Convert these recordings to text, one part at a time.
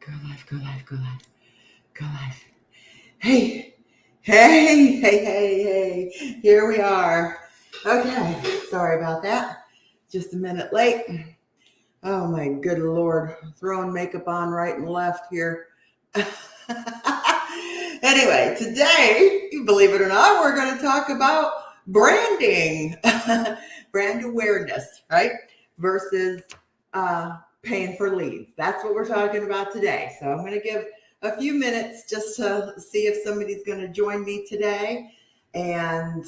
Go live, go live, go live, go live. Hey, hey. Here we are. Okay, sorry about that. Just a minute late. Oh my good Lord. Throwing makeup on right and left here. Anyway, today, believe it or not, we're going to talk about branding, brand awareness, right? Versus paying for leads. That's what we're talking about today. So I'm going to give a few minutes just to see if somebody's going to join me today, and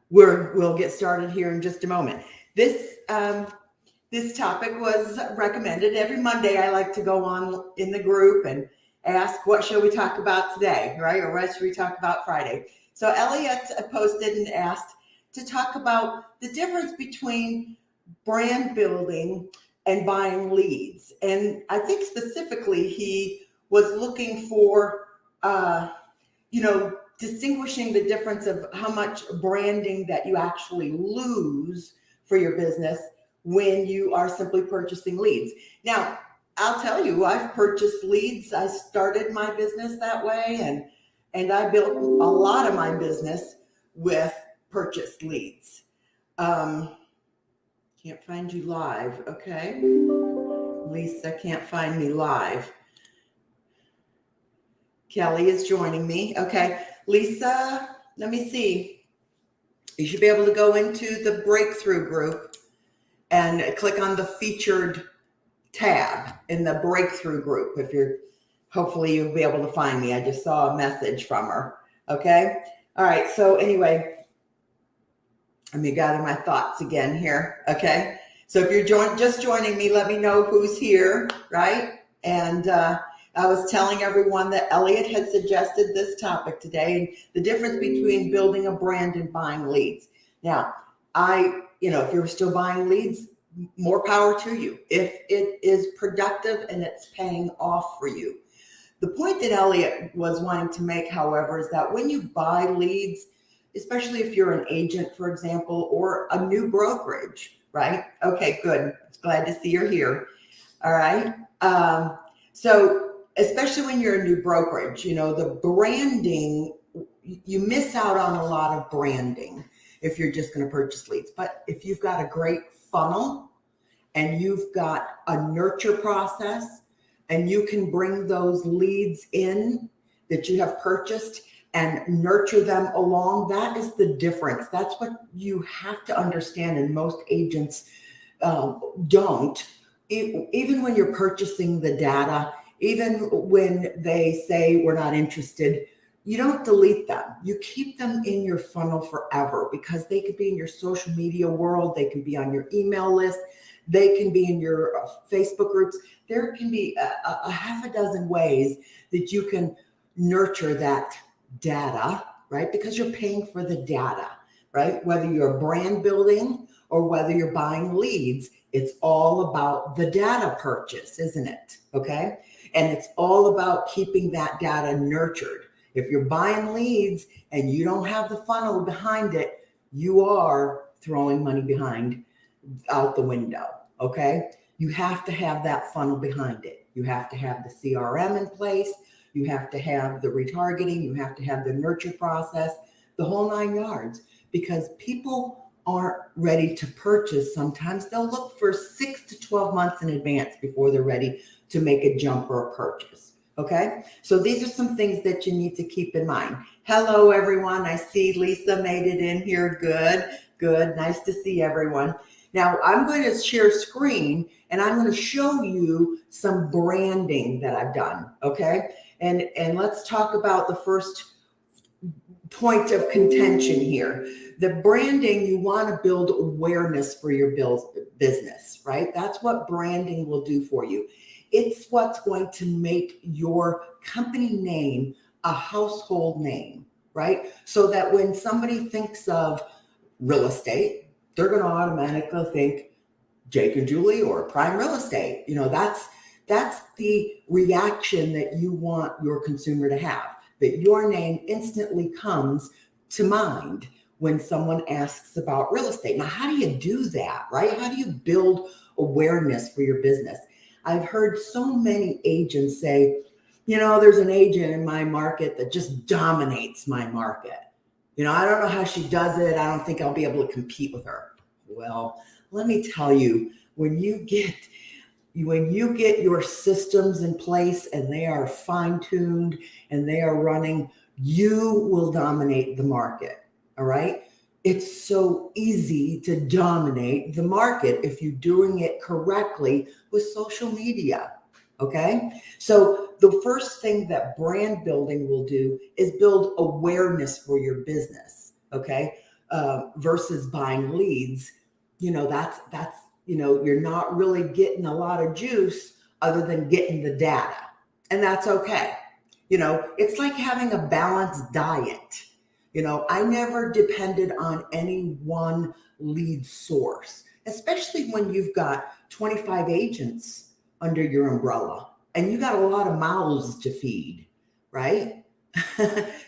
we'll get started here in just a moment. This topic was recommended. Every Monday, I like to go on in the group and ask, what shall we talk about today, right? Or what should we talk about Friday? So Elliot posted and asked to talk about the difference between brand building and buying leads. And I think specifically he was looking for, distinguishing the difference of how much branding that you actually lose for your business when you are simply purchasing leads. Now, I'll tell you, I've purchased leads. I started my business that way, and I built a lot of my business with purchased leads. Can't find you live. Okay. Lisa can't find me live. Kelly is joining me. Okay. Lisa, let me see. You should be able to go into the breakthrough group and click on the featured tab in the breakthrough group. Hopefully you'll be able to find me. I just saw a message from her. Okay. All right. So anyway, let me gather my thoughts again here. Okay. So if you're just joining me, let me know who's here. Right. And, I was telling everyone that Elliot had suggested this topic today, and the difference between building a brand and buying leads. Now, if you're still buying leads, more power to you. If it is productive and it's paying off for you. The point that Elliot was wanting to make, however, is that when you buy leads, especially if you're an agent, for example, or a new brokerage, right? Okay, good. Glad to see you're here. All right. So especially when you're a new brokerage, the branding, you miss out on a lot of branding if you're just going to purchase leads. But if you've got a great funnel and you've got a nurture process and you can bring those leads in that you have purchased and nurture them along, that is the difference. That's what you have to understand, and most agents don't. Even when you're purchasing the data, even when they say we're not interested, you don't delete them. You keep them in your funnel forever, because they could be in your social media world. They can be on your email list. They can be in your Facebook groups. There can be a half a dozen ways that you can nurture that data, right? Because you're paying for the data, right? Whether you're brand building or whether you're buying leads, it's all about the data purchase, isn't it? Okay. And it's all about keeping that data nurtured. If you're buying leads and you don't have the funnel behind it, you are throwing money out the window. Okay. You have to have that funnel behind it. You have to have the CRM in place. You have to have the retargeting. You have to have the nurture process, the whole 9 yards, because people aren't ready to purchase. Sometimes they'll look for 6 to 12 months in advance before they're ready to make a jump or a purchase. Okay. So these are some things that you need to keep in mind. Hello, everyone. I see Lisa made it in here. Good. Nice to see everyone. Now I'm going to share screen and I'm going to show you some branding that I've done. Okay. And let's talk about the first point of contention here. The branding, you want to build awareness for your business, right? That's what branding will do for you. It's what's going to make your company name a household name, right? So that when somebody thinks of real estate, they're going to automatically think Jake and Julie or Prime Real Estate. That's the reaction that you want your consumer to have, that your name instantly comes to mind when someone asks about real estate. Now, how do you do that, right? How do you build awareness for your business? I've heard so many agents say, there's an agent in my market that just dominates my market. I don't know how she does it. I don't think I'll be able to compete with her. Well, let me tell you, when you get your systems in place and they are fine-tuned and they are running, you will dominate the market. All right. It's so easy to dominate the market if you're doing it correctly with social media. Okay. So the first thing that brand building will do is build awareness for your business. Okay. Versus buying leads. That's you're not really getting a lot of juice other than getting the data. And that's okay. It's like having a balanced diet. I never depended on any one lead source, especially when you've got 25 agents under your umbrella and you got a lot of mouths to feed, right?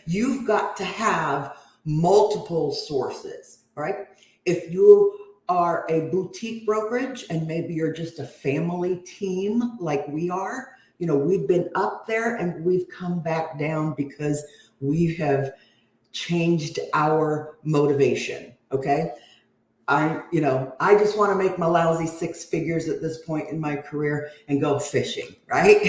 You've got to have multiple sources, right? If you are a boutique brokerage and maybe you're just a family team like we are, we've been up there and we've come back down because we have changed our motivation. Okay. I just want to make my lousy 6 figures at this point in my career and go fishing, right?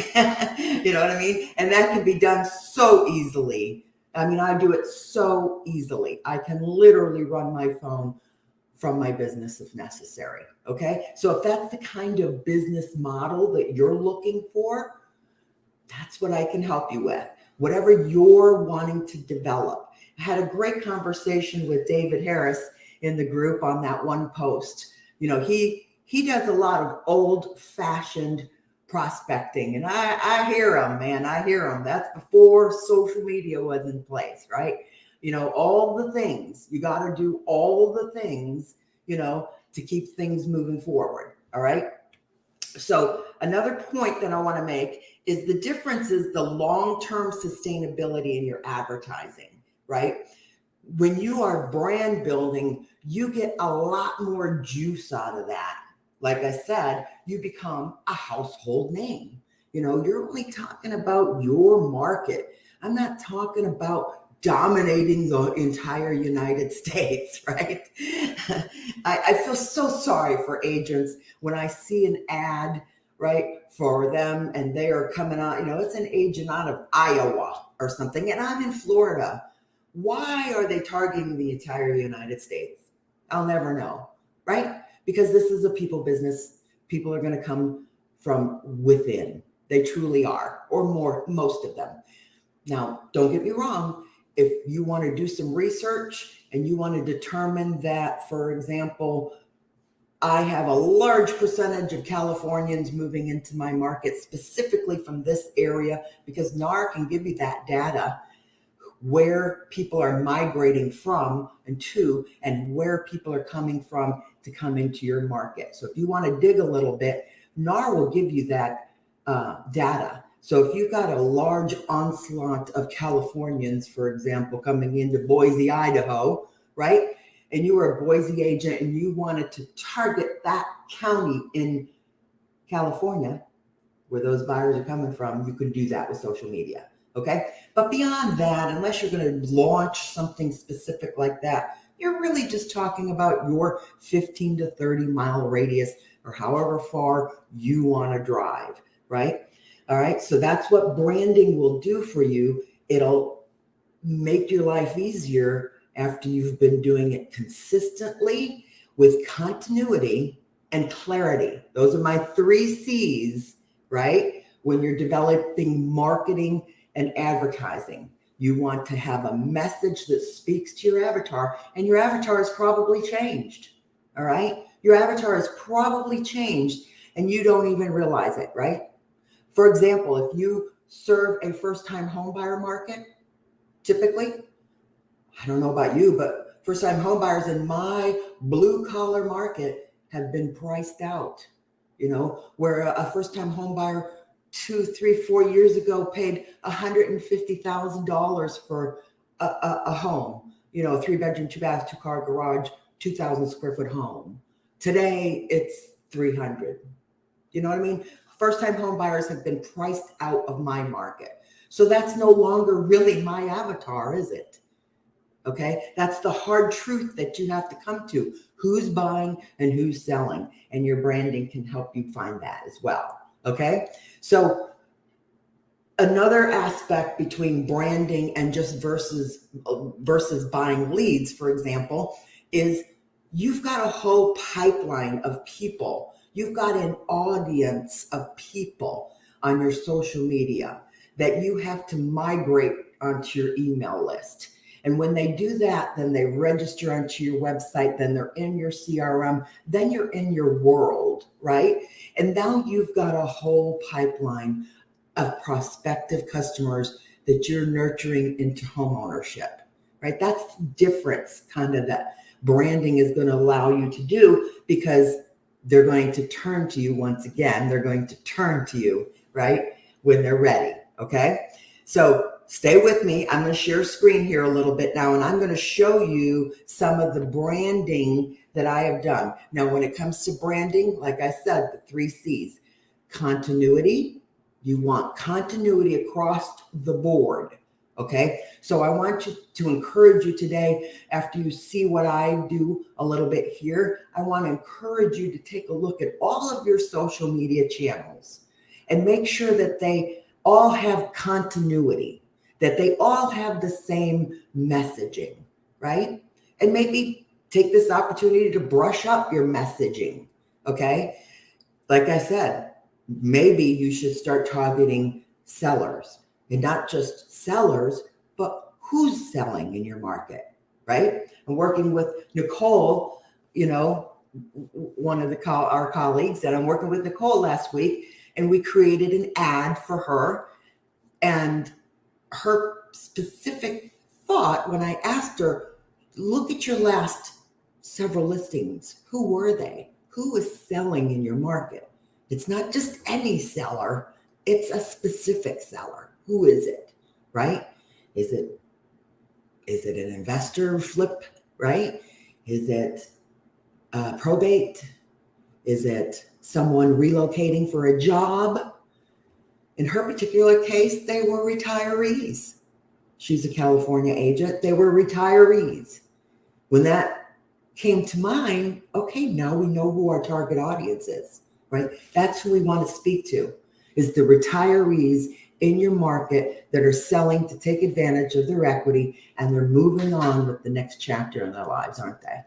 You know what I mean? And that can be done so easily. I do it so easily. I can literally run my phone from my business if necessary. Okay. So if that's the kind of business model that you're looking for, that's what I can help you with. Whatever you're wanting to develop. I had a great conversation with David Harris in the group on that one post. He does a lot of old-fashioned prospecting, and I hear him, man. I hear him. That's before social media was in place, right? All the things. You got to do all the things, to keep things moving forward. All right. So another point that I want to make is the difference is the long-term sustainability in your advertising, right? When you are brand building, you get a lot more juice out of that. Like I said, you become a household name. You're only talking about your market. I'm not talking about dominating the entire United States, right? I feel so sorry for agents when I see an ad, right, for them and they are coming out, it's an agent out of Iowa or something, and I'm in Florida. Why are they targeting the entire United States? I'll never know, right? Because this is a people business. People are going to come from within. They truly are, or most of them. Now, don't get me wrong. If you want to do some research and you want to determine that, for example, I have a large percentage of Californians moving into my market specifically from this area, because NAR can give you that data, where people are migrating from and to, and where people are coming from to come into your market. So if you want to dig a little bit, NAR will give you that data. So if you've got a large onslaught of Californians, for example, coming into Boise, Idaho, right? And you were a Boise agent and you wanted to target that county in California where those buyers are coming from, you can do that with social media. Okay. But beyond that, unless you're going to launch something specific like that, you're really just talking about your 15 to 30 mile radius or however far you want to drive, right? All right. So that's what branding will do for you. It'll make your life easier after you've been doing it consistently with continuity and clarity. Those are my 3 C's, right? When you're developing marketing and advertising, you want to have a message that speaks to your avatar, and your avatar has probably changed. All right. Your avatar has probably changed and you don't even realize it, right? For example, if you serve a first-time homebuyer market, typically, I don't know about you, but first-time homebuyers in my blue-collar market have been priced out. Where a first-time homebuyer 2, 3, 4 years ago paid $150,000 for a home, a 3-bedroom, 2-bath, 2-car garage, 2,000 square foot home. Today, it's 300. You know what I mean? first-time home buyers have been priced out of my market. So that's no longer really my avatar, is it? Okay, that's the hard truth that you have to come to. Who's buying and who's selling, and your branding can help you find that as well. Okay, so another aspect between branding and just versus buying leads, for example, is you've got a whole pipeline of people. You've got an audience of people on your social media that you have to migrate onto your email list. And when they do that, then they register onto your website, then they're in your CRM, then you're in your world, right? And now you've got a whole pipeline of prospective customers that you're nurturing into home ownership, right? That's the difference kind of that branding is going to allow you to do, because they're going to turn to you once again. They're going to turn to you, right, when they're ready, okay? So stay with me. I'm going to share screen here a little bit now, and I'm going to show you some of the branding that I have done. Now, when it comes to branding, like I said, the 3 C's, continuity. You want continuity across the board, okay? So I want to encourage you today, after you see what I do a little bit here, I want to encourage you to take a look at all of your social media channels and make sure that they all have continuity, that they all have the same messaging, right? And maybe take this opportunity to brush up your messaging, okay? Like I said, maybe you should start targeting sellers, and not just sellers, but who's selling in your market, right? I'm working with Nicole, one of our colleagues, and I'm working with Nicole last week, and we created an ad for her. And her specific thought, when I asked her, look at your last several listings, who were they? Who was selling in your market? It's not just any seller, it's a specific seller. Who is it, right? Is it an investor flip, right? Is it probate? Is it someone relocating for a job? In her particular case, they were retirees. She's a California agent. They were retirees. When that came to mind, okay, now we know who our target audience is, right? That's who we want to speak to, is the retirees in your market that are selling to take advantage of their equity, and they're moving on with the next chapter in their lives, aren't they?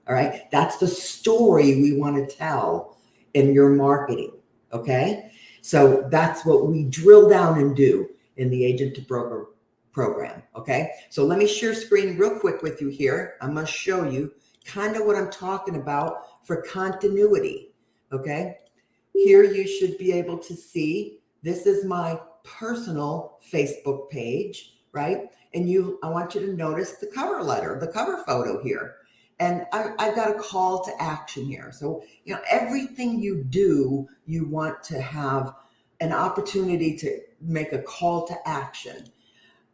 All right. That's the story we want to tell in your marketing. Okay. So that's what we drill down and do in the Agent to Broker program. Okay. So let me share screen real quick with you here. I'm going to show you kind of what I'm talking about for continuity. Okay. Here you should be able to see, this is my personal Facebook page, right? And I want you to notice the cover letter, the cover photo here. And I've got a call to action here. So, everything you do, you want to have an opportunity to make a call to action.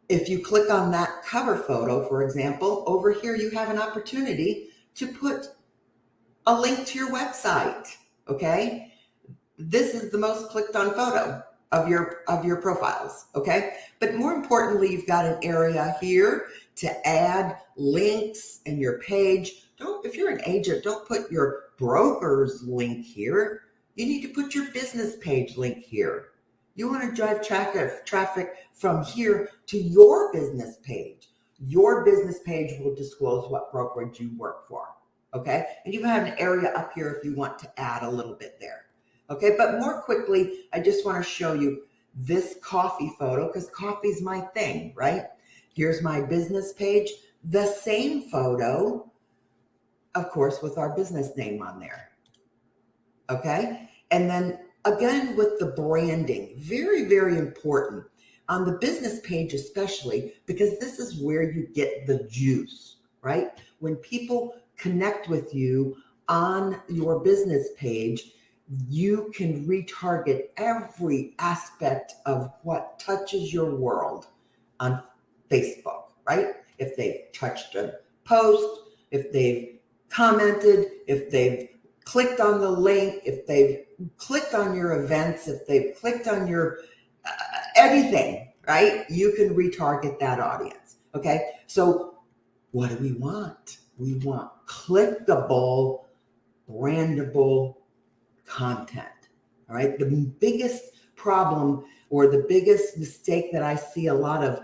If you click on that cover photo, for example, over here, you have an opportunity to put a link to your website, okay? This is the most clicked on photo of your profiles, okay? But more importantly, you've got an area here to add links in your page. If you're an agent, don't put your broker's link here. You need to put your business page link here. You want to drive traffic from here to your business page. Your business page will disclose what brokerage you work for, okay? And you have an area up here if you want to add a little bit there. Okay, but more quickly, I just want to show you this coffee photo, because coffee's my thing, right? Here's my business page, the same photo, of course, with our business name on there. Okay, and then again with the branding, very, very important on the business page, especially because this is where you get the juice, right? When people connect with you on your business page, you can retarget every aspect of what touches your world on Facebook, right? If they've touched a post, if they've commented, if they've clicked on the link, if they've clicked on your events, if they've clicked on your everything, right? You can retarget that audience. Okay. So what do we want? We want clickable, brandable content. All right. The biggest problem or the biggest mistake that I see a lot of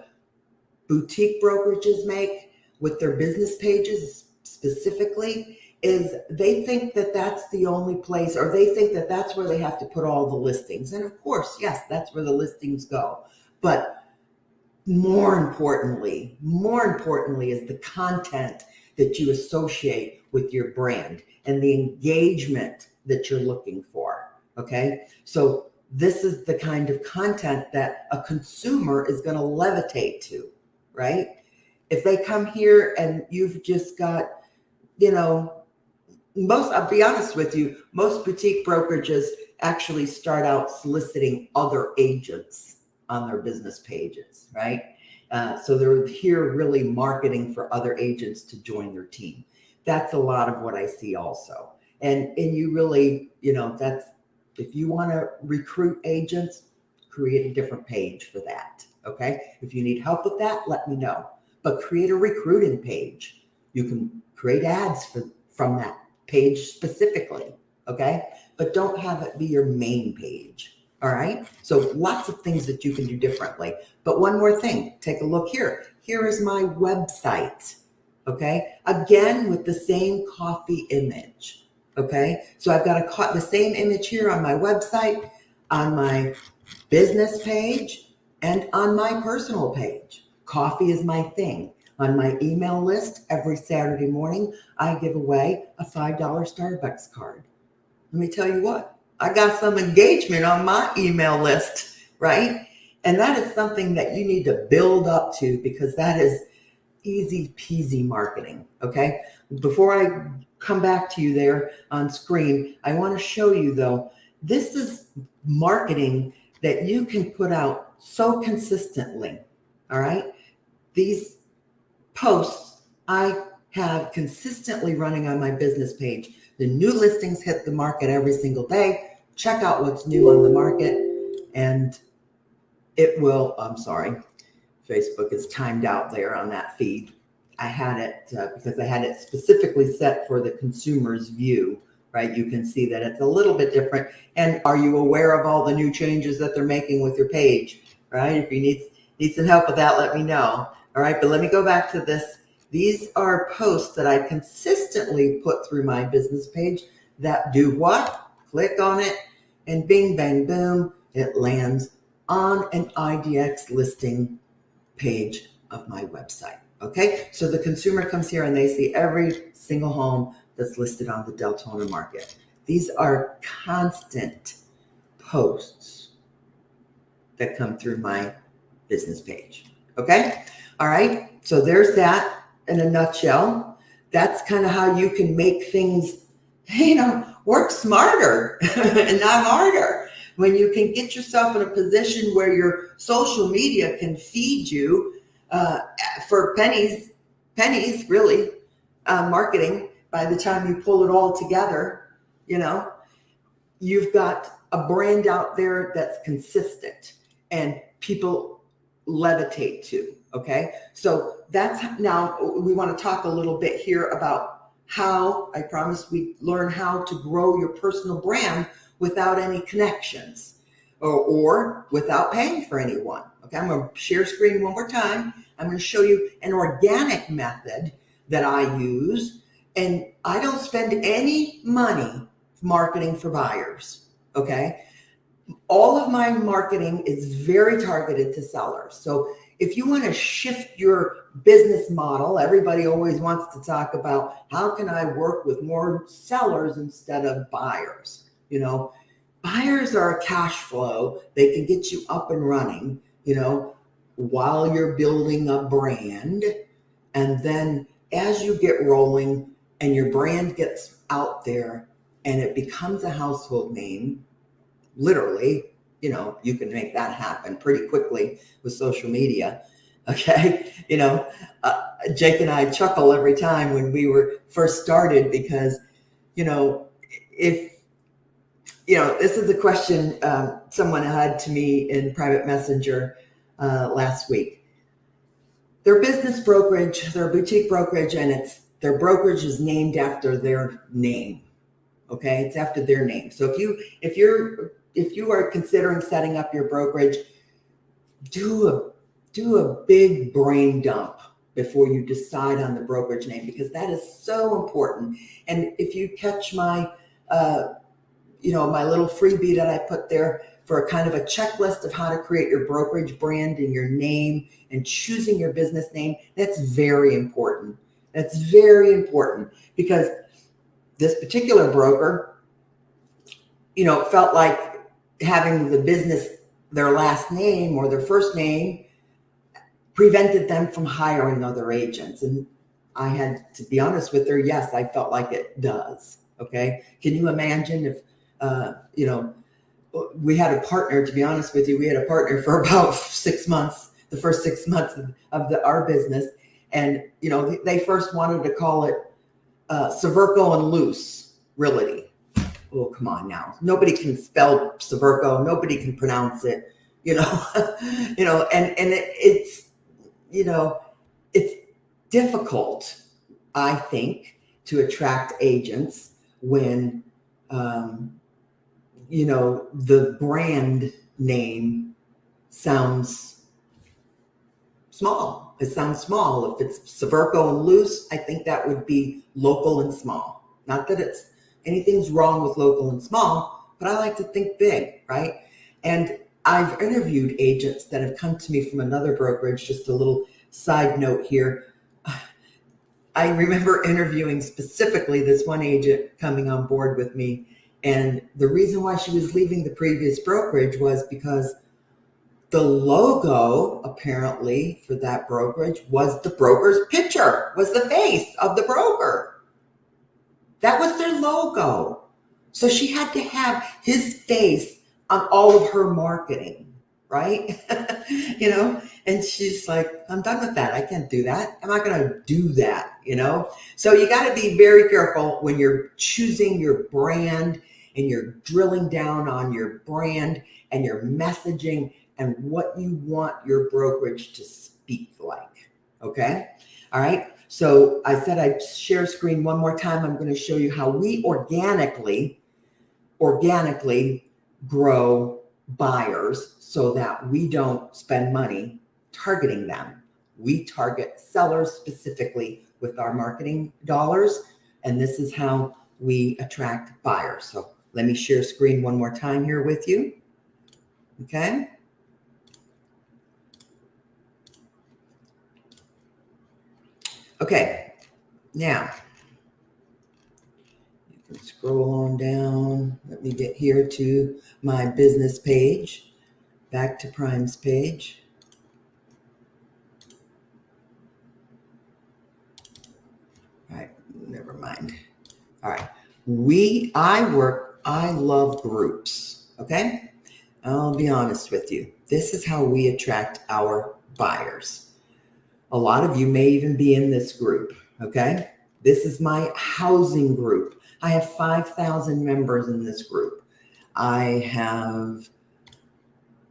boutique brokerages make with their business pages specifically is they think that that's the only place, or they think that that's where they have to put all the listings. And of course, yes, that's where the listings go. But more importantly is the content that you associate with your brand and the engagement that you're looking for. Okay. So this is the kind of content that a consumer is going to levitate to, right? If they come here and you've just got, I'll be honest with you, most boutique brokerages actually start out soliciting other agents on their business pages, right? So they're here really marketing for other agents to join their team. That's a lot of what I see also. And you really, that's, if you want to recruit agents, create a different page for that. Okay. If you need help with that, let me know. But create a recruiting page. You can create ads from that page specifically. Okay. But don't have it be your main page. All right. So lots of things that you can do differently. But one more thing, take a look here. Here is my website. Okay. Again, with the same coffee image. Okay. So I've got the same image here on my website, on my business page, and on my personal page. Coffee is my thing. On my email list, every Saturday morning, I give away a $5 Starbucks card. Let me tell you what, I got some engagement on my email list, right? And that is something that you need to build up to, because that is easy peasy marketing. Okay. Before I come back to you there on screen, I want to show you though, this is marketing that you can put out so consistently. All right. These posts I have consistently running on my business page. The new listings hit the market every single day. Check out what's new on the market, and it will, Facebook is timed out there on that feed. I had it because I had it specifically set for the consumer's view, right? You can see that it's a little bit different. And are you aware of all the new changes that they're making with your page, right? If you need some help with that, let me know. All right, but let me go back to this. These are posts that I consistently put through my business page that do what? Click on it and bing, bang, boom, it lands on an IDX listing page of my website. Okay, so the consumer comes here and they see every single home that's listed on the Deltona market. These are constant posts that come through my business page. Okay, all right, so there's that in a nutshell. That's kind of how you can make things, work smarter and not harder. When you can get yourself in a position where your social media can feed you for pennies really, marketing. By the time you pull it all together, you've got a brand out there that's consistent and people levitate to. Okay, so now we want to talk a little bit here about how, I promise we learn how to grow your personal brand without any connections or without paying for anyone. Okay, I'm going to share screen one more time. I'm going to show you an organic method that I use, and I don't spend any money marketing for buyers. Okay, all of my marketing is very targeted to sellers. So if you want to shift your business model, everybody always wants to talk about how can I work with more sellers instead of buyers. Buyers are a cash flow. They can get you up and running, while you're building a brand. And then as you get rolling and your brand gets out there and it becomes a household name, literally, you can make that happen pretty quickly with social media. Okay. Jake and I chuckle every time when we were first started because, if, this is a question someone had to me in private messenger last week. Their business brokerage, their boutique brokerage, and their brokerage is named after their name. Okay, it's after their name. So if you are considering setting up your brokerage, do a big brain dump before you decide on the brokerage name, because that is so important. And if you catch my my little freebie that I put there for a kind of a checklist of how to create your brokerage brand and your name and choosing your business name, that's very important. That's very important, because this particular broker, felt like having the business, their last name or their first name, prevented them from hiring other agents. And I had to be honest with her. Yes, I felt like it does. Okay. Can you imagine if, we had a partner, to be honest with you, we had a partner for about 6 months, the first 6 months of our business. And, they first wanted to call it Severco and Luce Realty. Oh, come on now. Nobody can spell Severco. Nobody can pronounce it, and it's difficult, I think, to attract agents when, the brand name sounds small. It sounds small. If it's Severco and Luce, I think that would be local and small. Not that anything's wrong with local and small, but I like to think big, right? And I've interviewed agents that have come to me from another brokerage. Just a little side note here. I remember interviewing specifically this one agent coming on board with me. And the reason why she was leaving the previous brokerage was because the logo, apparently, for that brokerage was the broker's picture, was the face of the broker. That was their logo. So she had to have his face on all of her marketing, right? And she's like, I'm done with that. I can't do that. I'm not going to do that, So you got to be very careful when you're choosing your brand and you're drilling down on your brand and your messaging and what you want your brokerage to speak like. Okay. All right. So I said I'd share screen one more time. I'm going to show you how we organically grow buyers so that we don't spend money targeting them. We target sellers specifically with our marketing dollars. And this is how we attract buyers. So let me share screen one more time here with you. Okay. Okay. Now, you can scroll on down. Let me get here to my business page, back to Prime's page. All right, never mind. All right. I love groups. Okay. I'll be honest with you. This is how we attract our buyers. A lot of you may even be in this group. Okay. This is my housing group. I have 5,000 members in this group. I have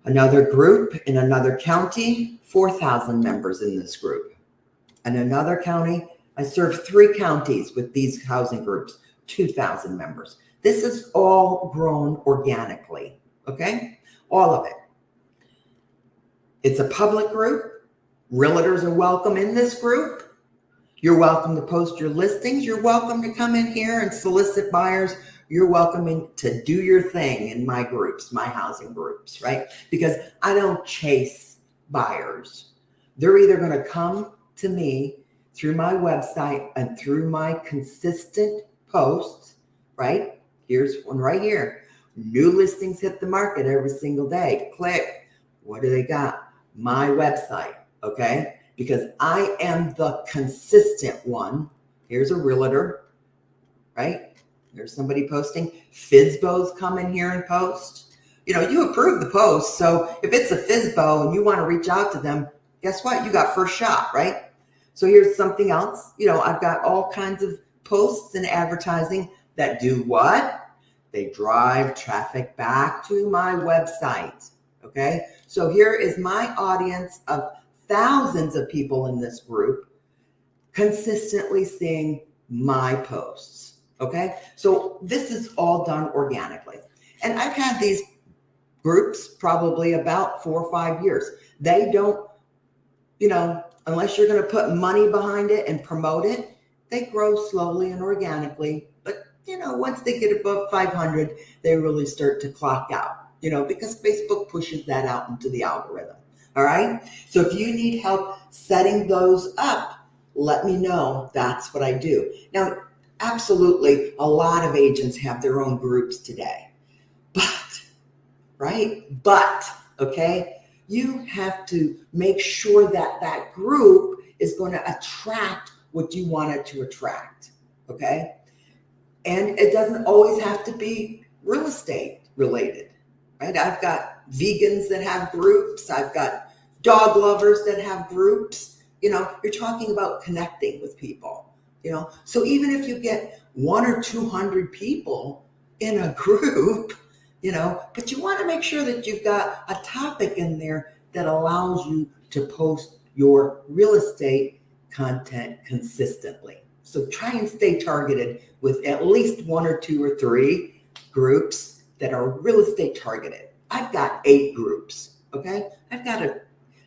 another group in another county, 4,000 members in this group. And another county, I serve 3 counties with these housing groups, 2,000 members. This is all grown organically, okay? All of it. It's a public group. Realtors are welcome in this group. You're welcome to post your listings. You're welcome to come in here and solicit buyers. You're welcome to do your thing in my groups, my housing groups, right? Because I don't chase buyers. They're either going to come to me through my website and through my consistent posts, right? Here's one right here. New listings hit the market every single day. Click. What do they got? My website, okay? Because I am the consistent one. Here's a realtor, right? There's somebody posting. FSBOs come in here and post. You approve the post. So if it's a FSBO and you want to reach out to them, guess what? You got first shot, right? So here's something else. I've got all kinds of posts and advertising that do what? They drive traffic back to my website. Okay. So here is my audience of thousands of people in this group consistently seeing my posts. Okay. So this is all done organically. And I've had these groups probably about 4 or 5 years. They don't, unless you're going to put money behind it and promote it, they grow slowly and organically. But, once they get above 500, they really start to clock out, because Facebook pushes that out into the algorithm. All right. So if you need help setting those up, let me know. That's what I do. Now, absolutely, a lot of agents have their own groups today. But, okay, you have to make sure that that group is going to attract what you want it to attract, okay? And it doesn't always have to be real estate related, right? I've got vegans that have groups. I've got dog lovers that have groups. You're talking about connecting with people, So even if you get 100 or 200 people in a group, but you want to make sure that you've got a topic in there that allows you to post your real estate content consistently. So try and stay targeted with at least 1 or 2 or 3 groups that are real estate targeted. I've got 8 groups, okay? I've got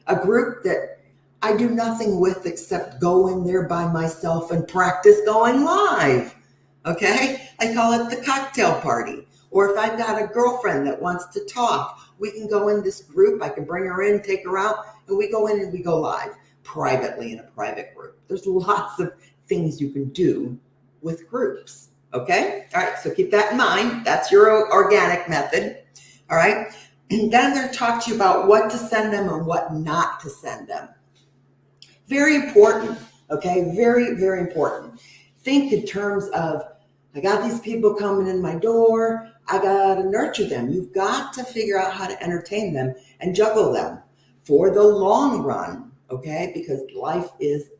a group that I do nothing with except go in there by myself and practice going live, okay? I call it the cocktail party. Or if I've got a girlfriend that wants to talk, we can go in this group. I can bring her in, take her out, and we go in and we go live privately in a private group. There's lots of things you can do with groups, okay? All right, so keep that in mind. That's your organic method, all right? And then I'm going to talk to you about what to send them and what not to send them. Very important, okay? Very, very important. Think in terms of, I got these people coming in my door. I got to nurture them. You've got to figure out how to entertain them and juggle them for the long run, okay? Because life is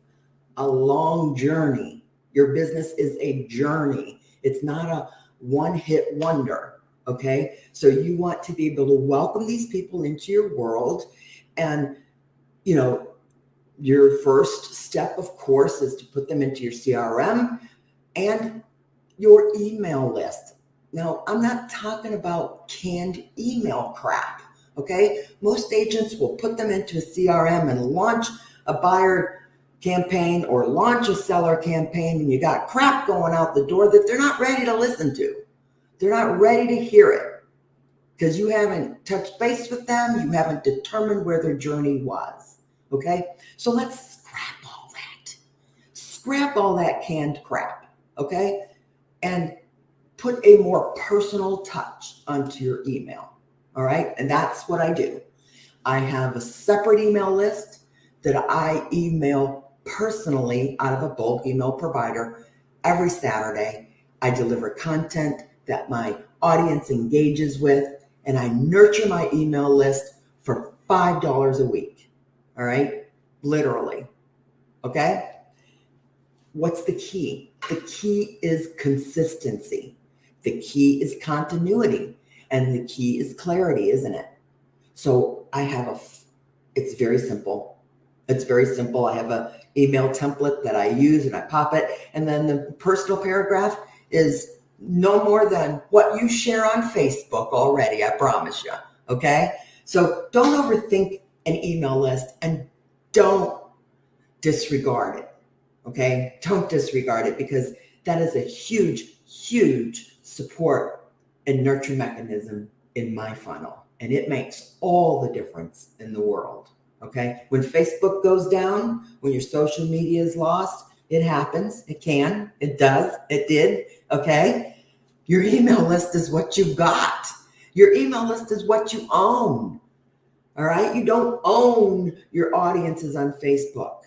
a long journey. Your business is a journey. It's not a one-hit wonder, okay? So you want to be able to welcome these people into your world. And, your first step, of course, is to put them into your CRM and your email list. Now, I'm not talking about canned email crap, okay? Most agents will put them into a CRM and launch a buyer campaign or launch a seller campaign, and you got crap going out the door that they're not ready to listen to. They're not ready to hear it because you haven't touched base with them. You haven't determined where their journey was, okay? So let's scrap all that canned crap, okay? And put a more personal touch onto your email, all right? And that's what I do. I have a separate email list that I email personally out of a bulk email provider every Saturday. I deliver content that my audience engages with, and I nurture my email list for $5 a week, all right? Literally, okay? What's the key? The key is consistency. The key is continuity, and the key is clarity, isn't it? So it's very simple. It's very simple. I have an email template that I use and I pop it. And then the personal paragraph is no more than what you share on Facebook already, I promise you. Okay. So don't overthink an email list and don't disregard it. Okay. Don't disregard it because that is a huge, huge support and nurture mechanism in my funnel. And it makes all the difference in the world. Okay. When Facebook goes down, when your social media is lost, it happens. It can. It does. It did. Okay. Your email list is what you've got. Your email list is what you own. All right. You don't own your audiences on Facebook,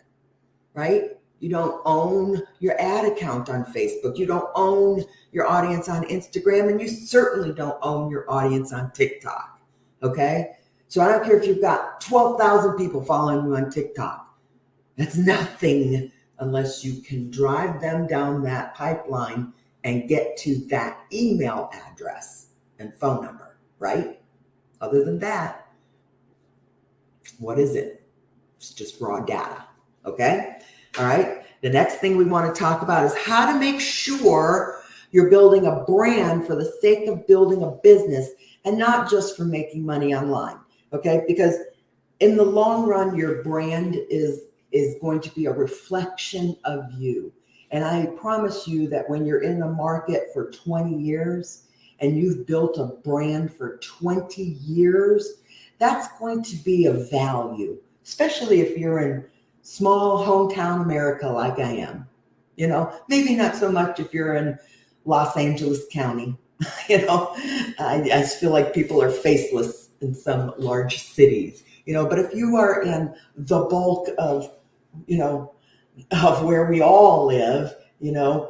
right? You don't own your ad account on Facebook. You don't own your audience on Instagram, and you certainly don't own your audience on TikTok. Okay. So I don't care if you've got 12,000 people following you on TikTok. That's nothing unless you can drive them down that pipeline and get to that email address and phone number, right? Other than that, what is it? It's just raw data, okay? All right. The next thing we want to talk about is how to make sure you're building a brand for the sake of building a business and not just for making money online, okay? Because in the long run, your brand is going to be a reflection of you. And I promise you that when you're in a market for 20 years and you've built a brand for 20 years, that's going to be of value, especially if you're in small hometown America like I am. You know, maybe not so much if you're in Los Angeles County. You know, I feel like people are faceless in some large cities, you know, but if you are in the bulk of, you know, of where we all live, you know,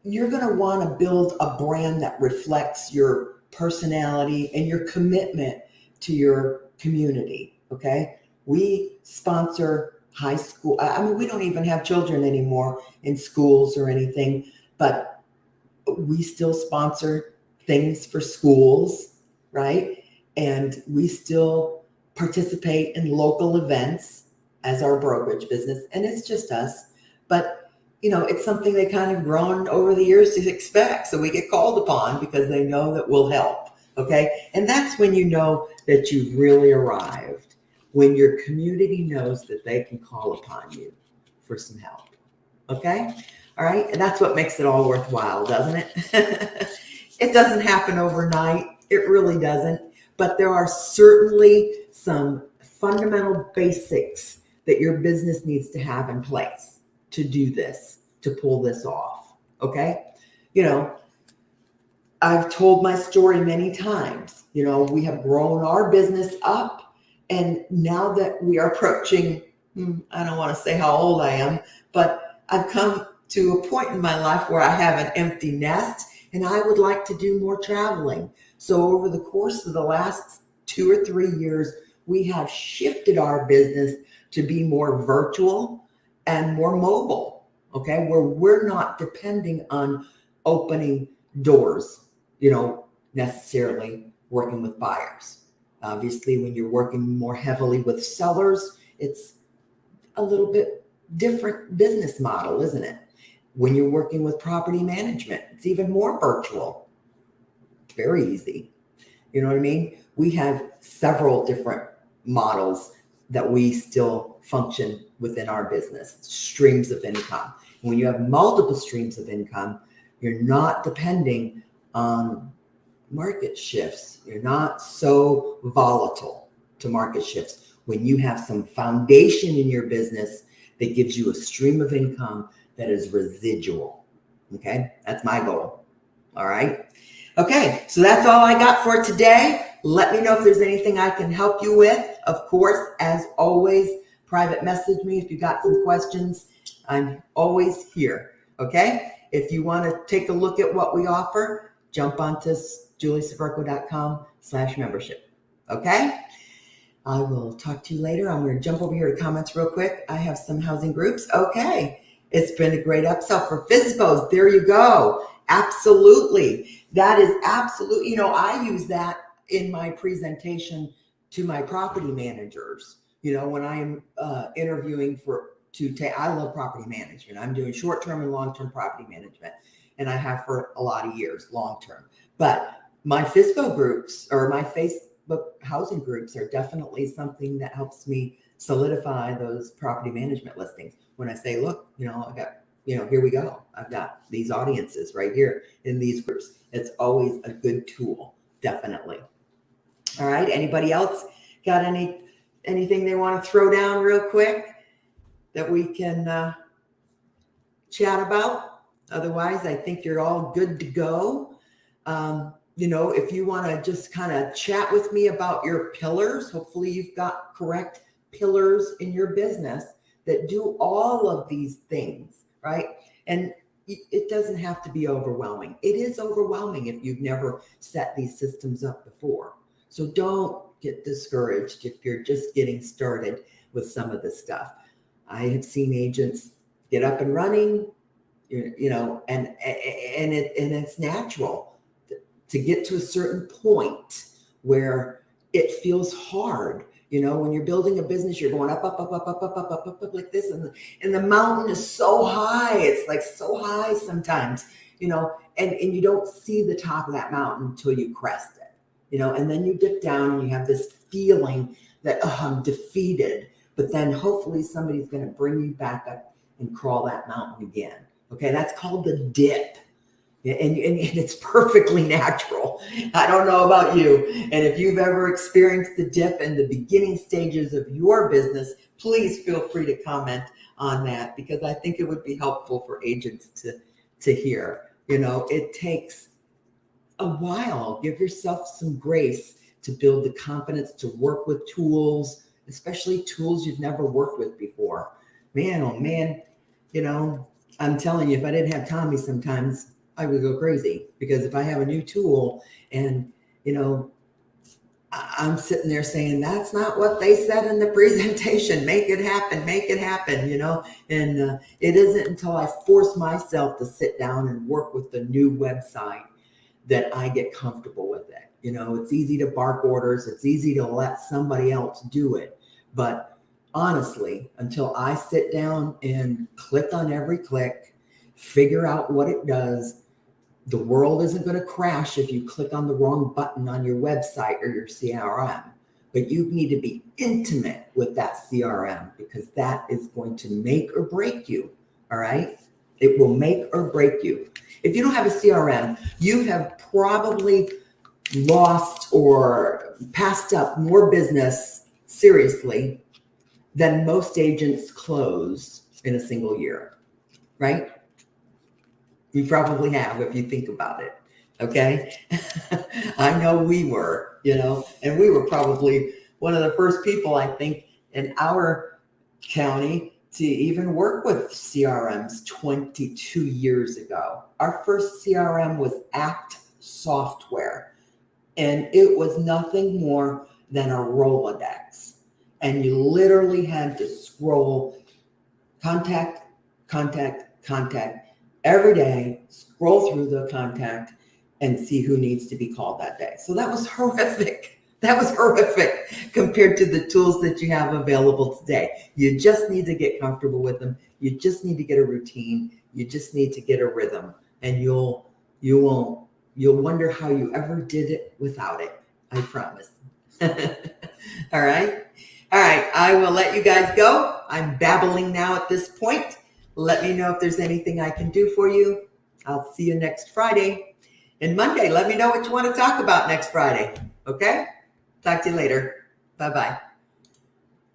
you're going to want to build a brand that reflects your personality and your commitment to your community. Okay. We sponsor high school. I mean, we don't even have children anymore in schools or anything, but we still sponsor things for schools, right? And we still participate in local events as our brokerage business. And it's just us. But, you know, it's something they kind of grown over the years to expect. So we get called upon because they know that we'll help. Okay. And that's when you know that you've really arrived, when your community knows that they can call upon you for some help. Okay. All right. And that's what makes it all worthwhile, doesn't it? It doesn't happen overnight. It really doesn't. But there are certainly some fundamental basics that your business needs to have in place to do this, to pull this off. Okay. You know, I've told my story many times. You know, we have grown our business up. And now that we are approaching, I don't want to say how old I am, but I've come to a point in my life where I have an empty nest and I would like to do more traveling. So over the course of the last 2 or 3 years, we have shifted our business to be more virtual and more mobile, okay, where we're not depending on opening doors, you know, necessarily working with buyers. Obviously, when you're working more heavily with sellers, it's a little bit different business model, isn't it? When you're working with property management, it's even more virtual. It's very easy. You know what I mean? We have several different models that we still function within our business, streams of income. When you have multiple streams of income, you're not depending on market shifts. You're not so volatile to market shifts. When you have some foundation in your business that gives you a stream of income that is residual. Okay, that's my goal. All right. Okay, so that's all I got for today. Let me know if there's anything I can help you with. Of course, as always, private message me if you got some questions. I'm always here. Okay, if you want to take a look at what we offer, jump onto julieseverko.com/membership. Okay. I will talk to you later. I'm going to jump over here to comments real quick. I have some housing groups. Okay. It's been a great upsell for FSBOs. There you go. Absolutely. That is absolutely, you know, I use that in my presentation to my property managers. You know, when I am interviewing I love property management. I'm doing short-term and long-term property management, and I have for a lot of years, long-term. But my FSBO groups or my Facebook housing groups are definitely something that helps me solidify those property management listings. When I say, look, you know, I got, you know, here we go. I've got these audiences right here in these groups. It's always a good tool, definitely. All right. Anybody else got anything they want to throw down real quick that we can chat about? Otherwise, I think you're all good to go. You know, if you want to just kind of chat with me about your pillars, hopefully you've got correct pillars in your business that do all of these things, right? And it doesn't have to be overwhelming. It is overwhelming if you've never set these systems up before. So don't get discouraged if you're just getting started with some of this stuff. I have seen agents get up and running you know, and it's natural to get to a certain point where it feels hard. You know, when you're building a business, you're going up, up, up, up, up, up, up, up, up, up like this, and the mountain is so high. It's like so high sometimes, you know, and you don't see the top of that mountain until you crest it, you know, and then you dip down and you have this feeling that, oh, I'm defeated. But then hopefully somebody's going to bring you back up and crawl that mountain again. Okay, that's called the dip. And it's perfectly natural. I don't know about you. And if you've ever experienced the dip in the beginning stages of your business, please feel free to comment on that, because I think it would be helpful for agents to hear. You know, it takes a while. Give yourself some grace to build the confidence to work with tools, especially tools you've never worked with before. Man, oh man, you know, I'm telling you, if I didn't have Tommy sometimes, I would go crazy, because if I have a new tool and, you know, I'm sitting there saying, that's not what they said in the presentation. Make it happen, you know, and it isn't until I force myself to sit down and work with the new website that I get comfortable with it. You know, it's easy to bark orders. It's easy to let somebody else do it. But honestly, until I sit down and click on every click, figure out what it does, the world isn't going to crash if you click on the wrong button on your website or your CRM. But you need to be intimate with that CRM, because that is going to make or break you. All right? It will make or break you. If you don't have a CRM, you have probably lost or passed up more business, seriously, than most agents close in a single year, right? You probably have, if you think about it. Okay. I know we were, you know, and we were probably one of the first people, I think, in our county to even work with CRMs 22 years ago. Our first CRM was Act Software, and it was nothing more than a Rolodex. And you literally had to scroll contact every day, scroll through the contact and see who needs to be called that day. So that was horrific. That was horrific compared to the tools that you have available today. You just need to get comfortable with them. You just need to get a routine. You just need to get a rhythm, and you'll wonder how you ever did it without it. I promise. All right. I will let you guys go. I'm babbling now at this point. Let me know if there's anything I can do for you. I'll see you next Friday. And Monday, let me know what you want to talk about next Friday. Okay? Talk to you later. Bye-bye.